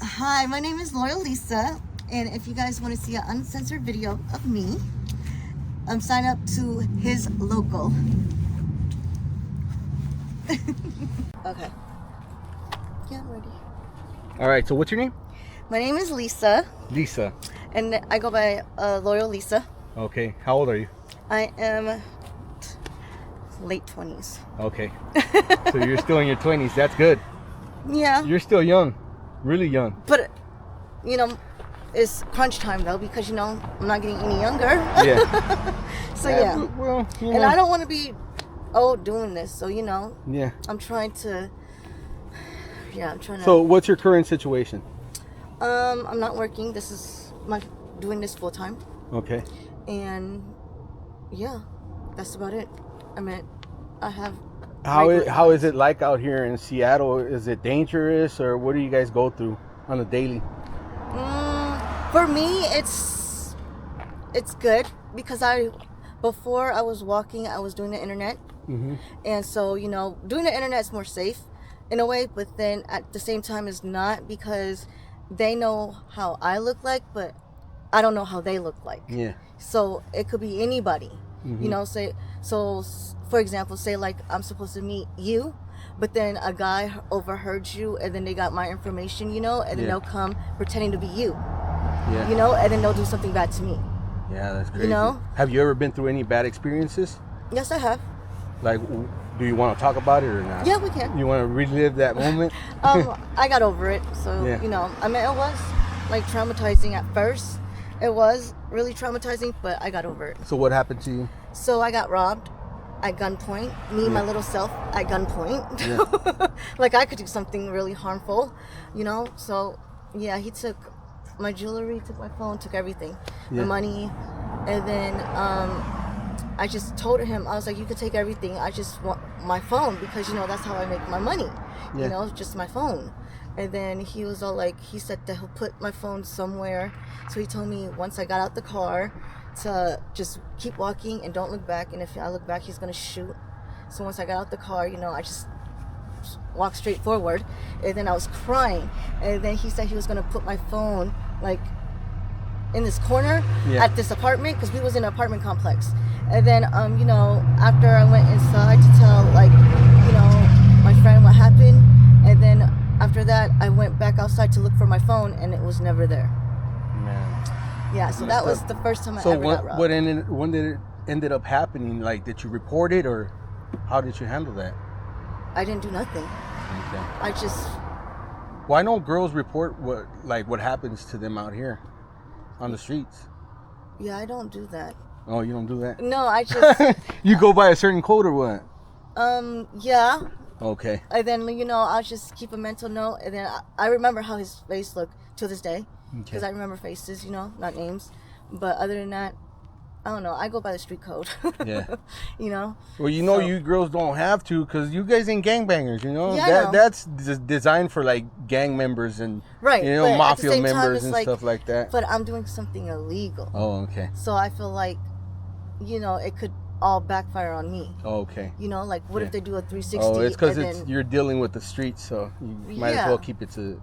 Hi, my name is Loyal Lisa, and if you guys want to see an uncensored video of me, sign up to his local. Okay. Yeah, I'm ready. All right, so what's your name? My name is Lisa, Lisa. and I go by Loyal Lisa. Okay, how old are you? I am late 20s. Okay, so you're still in your 20s. That's good. Yeah. You're still young, really young. But, it's crunch time, though, because, I'm not getting any younger. Yeah. So, yeah. Well, And I don't want to be old doing this, so, Yeah. I'm trying to. So what's your current situation? I'm not working. This is doing this full time, Okay. and yeah, that's about it. I mean, I have. How is it like out here in Seattle? Is it dangerous, or what do you guys go through on a daily? For me, it's good because before I was walking, I was doing the internet, and so doing the internet is more safe in a way, but then at the same time is not, because they know how I look like, but I don't know how they look like. Yeah. So it could be anybody, for example, say like I'm supposed to meet you, but then a guy overheard you, and then they got my information, and then they'll come pretending to be you, and then they'll do something bad to me. Yeah, that's crazy. Have you ever been through any bad experiences? Yes, I have. Like, do you want to talk about it or not? Yeah, we can. You want to relive that moment? I got over it. So, Yeah. I mean, it was like traumatizing at first. It was really traumatizing, but I got over it. So what happened to you? So I got robbed at gunpoint, my little self at gunpoint. Yeah. Like I could do something really harmful, So, yeah, he took my jewelry, took my phone, took everything, the money. And then I just told him, I was like, you could take everything. I just want my phone because, that's how I make my money, just my phone. And then he was all like, he said that he'll put my phone somewhere. So he told me once I got out the car to just keep walking and don't look back. And if I look back, he's going to shoot. So once I got out the car, I just walked straight forward. And then I was crying. And then he said he was going to put my phone like in this corner at this apartment, because we was in an apartment complex. And then after I went inside to tell my friend what happened, and then after that I went back outside to look for my phone, and it was never there. Man. Yeah, so that was the first time I ever got robbed. When did it ended up happening? Like, did you report it, or how did you handle that? I didn't do nothing. Okay. I just. Why don't girls report what happens to them out here on the streets? Yeah, I don't do that. Oh, you don't do that? No, I just. You go by a certain code or what? Yeah. Okay. And then I'll just keep a mental note, and then I remember how his face looked to this day, because I remember faces, not names. But other than that, I don't know. I go by the street code. Yeah. Well, you girls don't have to, because you guys ain't gangbangers. Yeah, that's designed for like gang members and right. But mafia at the same time, members it's and like, stuff like that. But I'm doing something illegal. Oh, okay. So I feel like, it could all backfire on me. Oh, okay. Like what if they do a 360? Oh, it's because you're dealing with the streets, so you might as well keep it to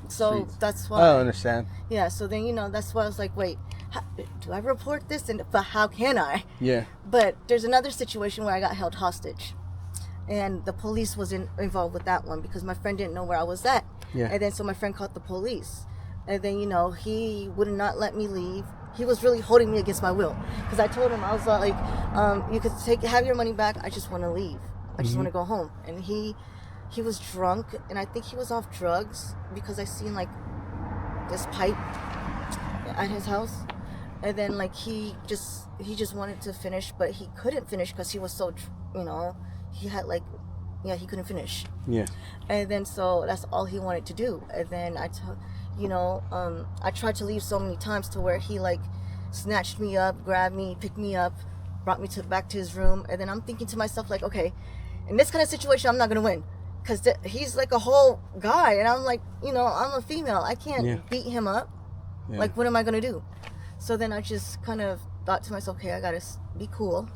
So streets. that's why. I understand. Yeah. So then that's why I was like, wait, do I report this? But how can I? Yeah. But there's another situation where I got held hostage, and the police was involved with that one, because my friend didn't know where I was at. Yeah. And then so my friend called the police, and then he would not let me leave. He was really holding me against my will, because I told him, I was like, you could have your money back. I just want to leave. I just want to go home. And he was drunk, and I think he was off drugs, because I seen like this pipe at his house. And then like he just wanted to finish, but he couldn't finish because he was so he had he couldn't finish. Yeah. And then so that's all he wanted to do. And then I tried to leave so many times to where he like snatched me up, grabbed me, picked me up, brought me back to his room. And then I'm thinking to myself, like, okay, in this kind of situation, I'm not gonna win, because he's like a whole guy, and I'm like, I'm a female, I can't beat him up. Yeah. Like, what am I gonna do? So then I just kind of thought to myself, okay, I gotta be cool.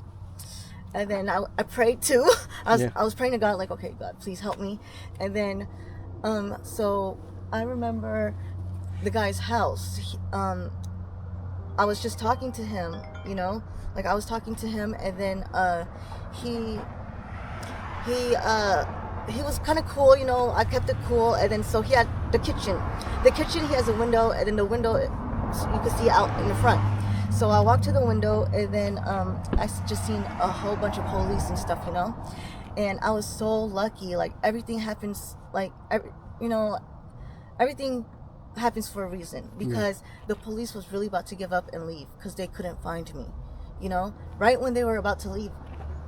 And then I prayed too. I was praying to God, like, okay, God, please help me. And then, so I remember the guy's house. I was just talking to him, you know, like I was talking to him, and then he he was kind of cool, you know. I kept it cool, and then so he had the kitchen. The kitchen, he has a window, and then the window you could see out in the front. So I walked to the window, and then I just seen a whole bunch of police and stuff, you know. And I was so lucky. Like everything happens, like everything happens for a reason, because the police was really about to give up and leave because they couldn't find me, you know. Right when they were about to leave,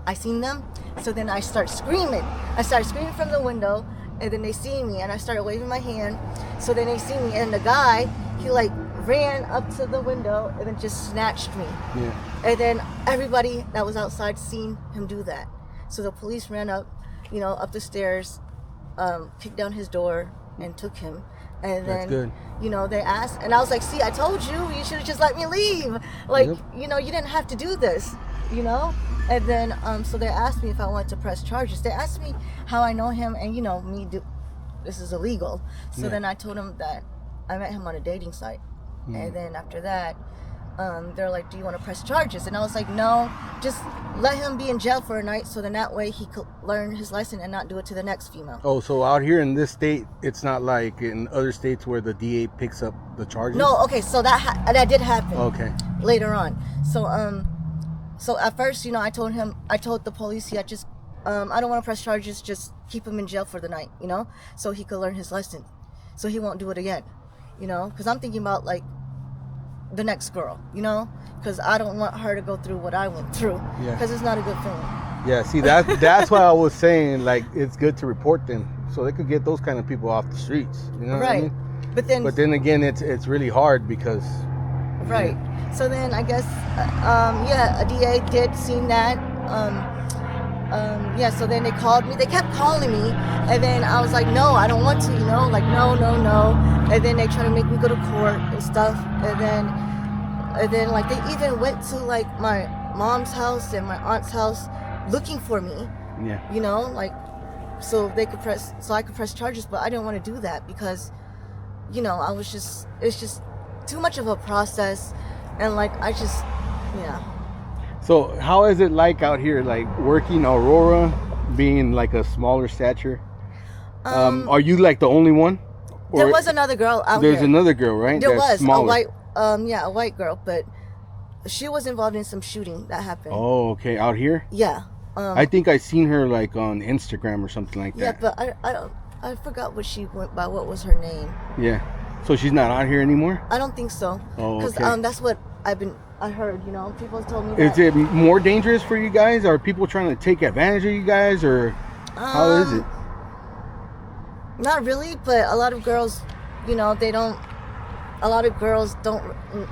I seen them. So then I started screaming from the window, and then they see me, and I started waving my hand. So then they see me, and the guy, he like ran up to the window and then just snatched me. And then everybody that was outside seen him do that. So the police ran up, you know, up the stairs, kicked down his door and took him. And then, you know, they asked, and I was like, see, I told you, you should have just let me leave. Like, you know, you didn't have to do this, you know? And then, so they asked me if I wanted to press charges. They asked me how I know him, and, you know, this is illegal. So then I told them that I met him on a dating site. And then after that, they're like, do you want to press charges? And I was like, no, just let him be in jail for a night, so then that way he could learn his lesson and not do it to the next female. Oh, so out here in this state, it's not like in other states where the DA picks up the charges? No, okay, so that did happen. Okay. Later on. So at first, you know, I told the police, yeah, just, I don't want to press charges, just keep him in jail for the night, you know, so he could learn his lesson, so he won't do it again, you know, because I'm thinking about, like, the next girl, you know, because I don't want her to go through what I went through, because it's not a good feeling. Yeah, see, that's why I was saying, like, it's good to report them so they could get those kind of people off the streets, you know what I mean? But then again, it's really hard because so then I guess a DA did seen that. So then they called me. They kept calling me, and then I was like, no, I don't want to, you know, like no. And then they tried to make me go to court and stuff. And then like they even went to like my mom's house and my aunt's house looking for me. Yeah. You know, like so I could press charges, but I didn't want to do that because, you know, it's just too much of a process, and like So how is it like out here, like working Aurora, being like a smaller stature? Are you like the only one? Or there was another girl out There's another girl, right? There was smaller. a white girl, but she was involved in some shooting that happened. Oh, okay, out here? Yeah. I think I seen her like on Instagram or something like that. Yeah, but I forgot what she went by. What was her name? Yeah. So she's not out here anymore? I don't think so. Oh, okay. Because that's what I heard, you know, people told me that. Is it more dangerous for you guys? Are people trying to take advantage of you guys, or how is it? Not really, but a lot of girls, you know,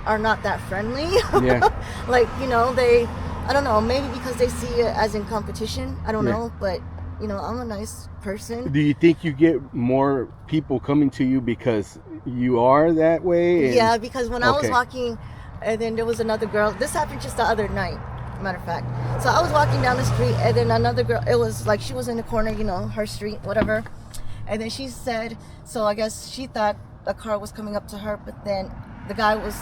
are not that friendly. Yeah. Like, you know, I don't know, maybe because they see it as in competition. I don't know, but, you know, I'm a nice person. Do you think you get more people coming to you because you are that way? Yeah, because when I was walking, and then there was another girl. This happened just the other night, matter of fact. So I was walking down the street, and then another girl, it was like she was in the corner, you know, her street, whatever. And then she said, so I guess she thought a car was coming up to her, but then the guy was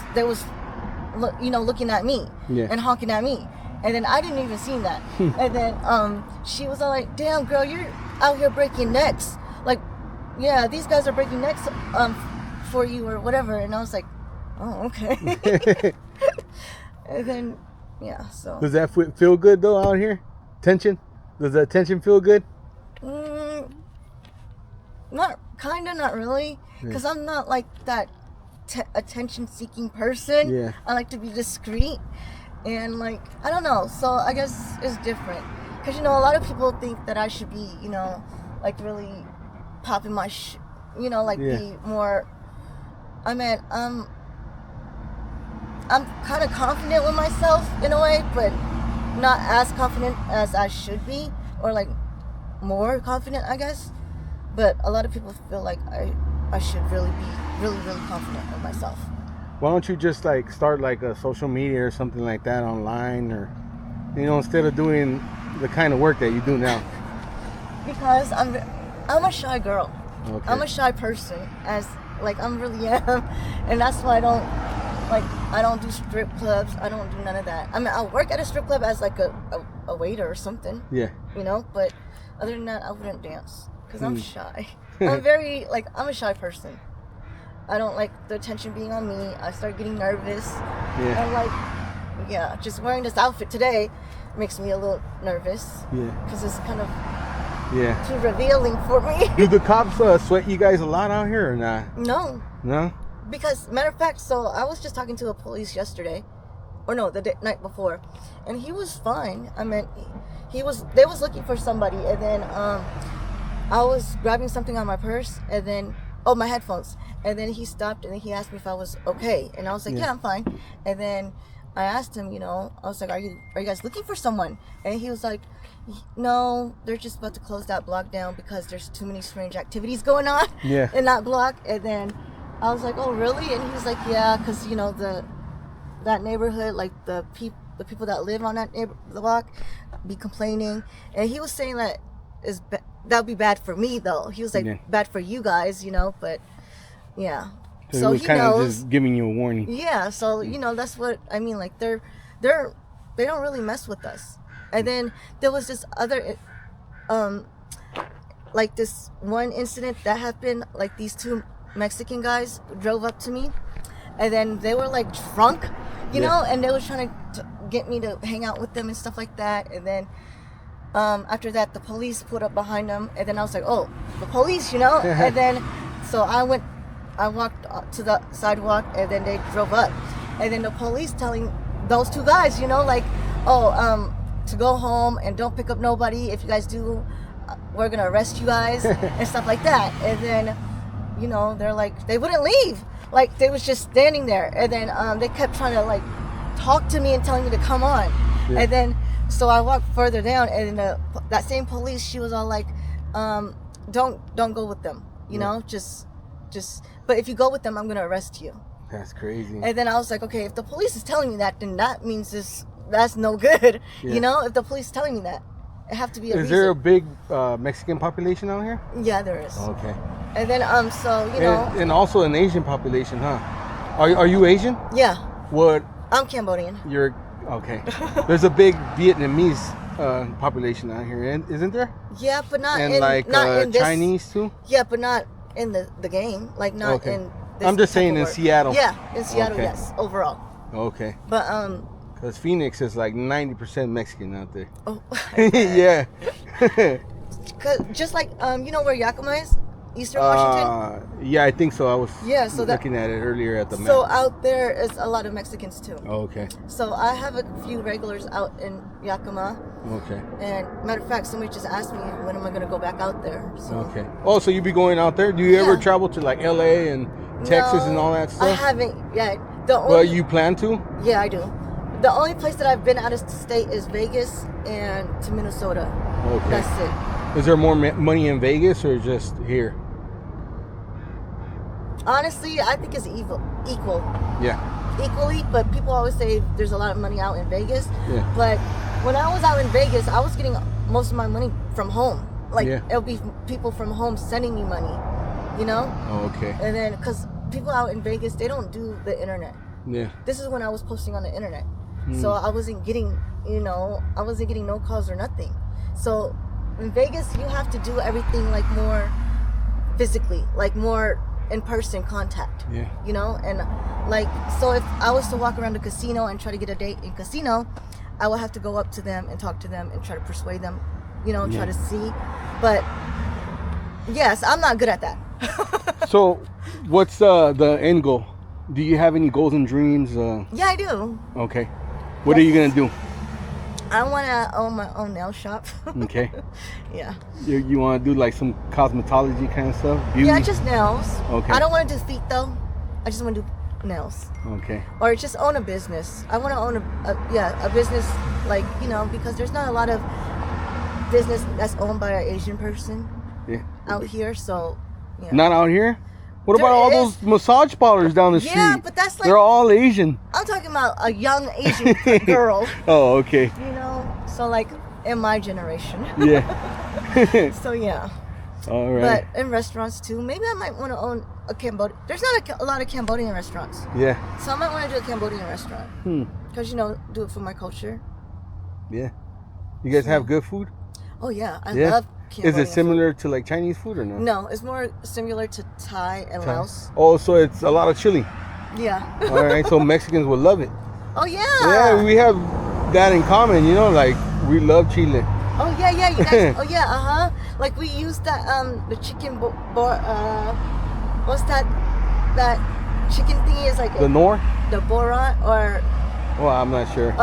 looking at me and honking at me. And then I didn't even see that. And then she was all like, damn, girl, you're out here breaking necks. Like, yeah, these guys are breaking necks for you or whatever. And I was like, oh, okay. And then, yeah, so. Does that feel good, though, out here? Tension? Does that tension feel good? Not really. Because I'm not like that attention-seeking person. Yeah. I like to be discreet. And, like, I don't know. So I guess it's different. Because, you know, a lot of people think that I should be, you know, like really popping my, be more. I mean, I'm kind of confident with myself in a way, but not as confident as I should be, or like more confident, I guess. But a lot of people feel like I should really be really confident with myself. Why don't you just like start like a social media or something like that online, or, you know, instead of doing the kind of work that you do now? Because I'm a shy girl. Okay. I'm a shy person, as like I'm really am, and that's why I don't do strip clubs. I don't do none of that. I mean, I'll work at a strip club as like a waiter or something. Yeah. You know, but other than that, I wouldn't dance because I'm shy. I'm a shy person. I don't like the attention being on me. I start getting nervous. Yeah. And just wearing this outfit today makes me a little nervous. Yeah. Because it's kind of too revealing for me. Do the cops sweat you guys a lot out here or not? No. No? Because, matter of fact, so I was just talking to the police yesterday. Or no, the night before. And he was fine. I mean, they was looking for somebody. And then I was grabbing something on my purse. And then, my headphones. And then he stopped and he asked me if I was okay. And I was like, yeah, I'm fine. And then I asked him, I was like, are you guys looking for someone? And he was like, no, they're just about to close that block down because there's too many strange activities going on in that block. And then I was like, oh, really? And he was like, yeah, because, that neighborhood, like the people that live on that block be complaining. And he was saying that that would be bad for me, though. He was like, bad for you guys, but yeah. So he was kind of just giving you a warning. Yeah, so that's what I mean. Like they don't really mess with us. And then there was this other, like this one incident that happened. Like these two Mexican guys drove up to me, and then they were like drunk, and they were trying to get me to hang out with them and stuff like that. And then after that, the police put up behind them, and then I was like, oh, the police, And then so I walked to the sidewalk, and then they drove up. And then the police telling those two guys, to go home and don't pick up nobody. If you guys do, we're going to arrest you guys and stuff like that. And then, they're like, they wouldn't leave. Like, they was just standing there. And then they kept trying to, like, talk to me and telling me to come on. Yeah. And then, so I walked further down, and that same police, she was all like, don't go with them, just, but if you go with them, I'm going to arrest you. That's crazy. And then I was like, okay, if the police is telling me that, then that means that's no good. If the police is telling me that, it have to be a reason. Is there a big Mexican population out here? Yeah, there is. Okay. And then, and also an Asian population, huh? Are you Asian? Yeah. What? I'm Cambodian. You're, okay. There's a big Vietnamese population out here, isn't there? Yeah, but not and in Chinese too? Yeah, but not in the game. Like, not in this I'm just saying in Seattle. Yeah, in Seattle, yes, overall. Okay. But, because Phoenix is like 90% Mexican out there. Oh. Yeah. Just like, where Yakima is? Eastern Washington? Yeah, I think so. I was looking at it earlier at the map. So out there is a lot of Mexicans too. Okay. So I have a few regulars out in Yakima. Okay. And matter of fact, somebody just asked me when am I going to go back out there. So. Okay. Oh, so you be going out there? Do you ever travel to like LA and Texas and all that stuff? I haven't yet. Well, you plan to? Yeah, I do. The only place that I've been out of state is Vegas and to Minnesota. Okay. That's it. Is there more money in Vegas or just here? Honestly, I think it's equal. Yeah. Equally, but people always say there's a lot of money out in Vegas. Yeah. But when I was out in Vegas, I was getting most of my money from home. Like, it'll be people from home sending me money, Oh, okay. And then, because people out in Vegas, they don't do the internet. Yeah. This is when I was posting on the internet. So I wasn't getting, no calls or nothing. So in Vegas, you have to do everything like more physically, like more in-person contact. Yeah. And like, so if I was to walk around the casino and try to get a date in casino, I would have to go up to them and talk to them and try to persuade them, try to see. But yes, I'm not good at that. So what's the end goal? Do you have any goals and dreams? Yeah, I do. Okay. What are you going to do? I want to own my own nail shop. Okay. Yeah. You want to do like some cosmetology kind of stuff? Beauty? Yeah, just nails. Okay. I don't want to do feet though. I just want to do nails. Okay. Or just own a business. I want to own a business, like, because there's not a lot of business that's owned by an Asian person out here. So, yeah. Not out here? What about all those massage parlors down the street? Yeah, but that's like... They're all Asian. I'm talking about a young Asian girl. Oh, okay. So like in my generation. Yeah. So, yeah. All right. But in restaurants too. Maybe I might want to own a Cambodian. There's not a lot of Cambodian restaurants. Yeah. So I might want to do a Cambodian restaurant. Because, do it for my culture. Yeah. You guys have good food? Oh, yeah. I love Cambodian Is it similar food. to like Chinese food or no? No, it's more similar to Thai and Laos. Oh, so it's a lot of chili. Yeah. All right. So Mexicans will love it. Oh, yeah. Yeah, we have that in common, like we love chile. Oh, yeah, you guys. Oh, yeah, Like we use that, the chicken, what's that chicken thingy is like. The nor? The borat or. Well, I'm not sure.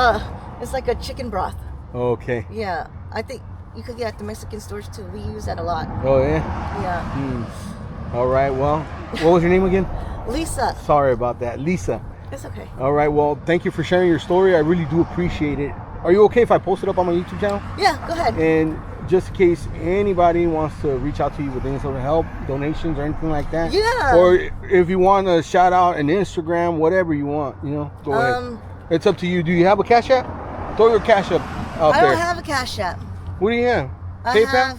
It's like a chicken broth. Okay. Yeah, I think you could get at the Mexican stores too. We use that a lot. Oh, yeah? Yeah. All right, well, what was your name again? Lisa. Sorry about that, Lisa. It's okay. All right, well, thank you for sharing your story. I really do appreciate it. Are you okay if I post it up on my YouTube channel? Yeah, go ahead. And just in case anybody wants to reach out to you with any sort of help, donations, or anything like that. Yeah. Or if you want to shout out an Instagram, whatever you want, go ahead. It's up to you. Do you have a Cash App? Throw your Cash App out there. I don't have a Cash App. What do you have? PayPal?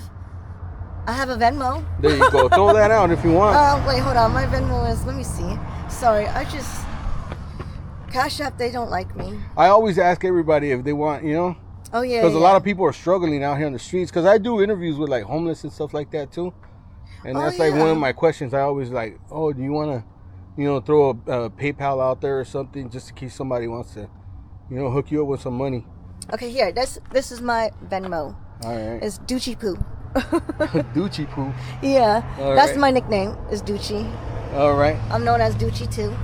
I have a Venmo. There you go. Throw that out if you want. Wait, hold on. My Venmo is, let me see. Sorry, Cash App, they don't like me. I always ask everybody if they want, Oh, yeah. Because a lot of people are struggling out here on the streets. Because I do interviews with like homeless and stuff like that too. And that's like one of my questions. I always like, do you want to, throw a PayPal out there or something just in case somebody wants to, hook you up with some money. Okay, here. This is my Venmo. All right. It's Doochie Poo. Doochie Poo. Yeah. All that's right. my nickname, is Doochie. All right. I'm known as Doochie too.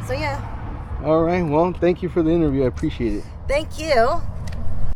So, yeah. All right. Well, thank you for the interview. I appreciate it. Thank you.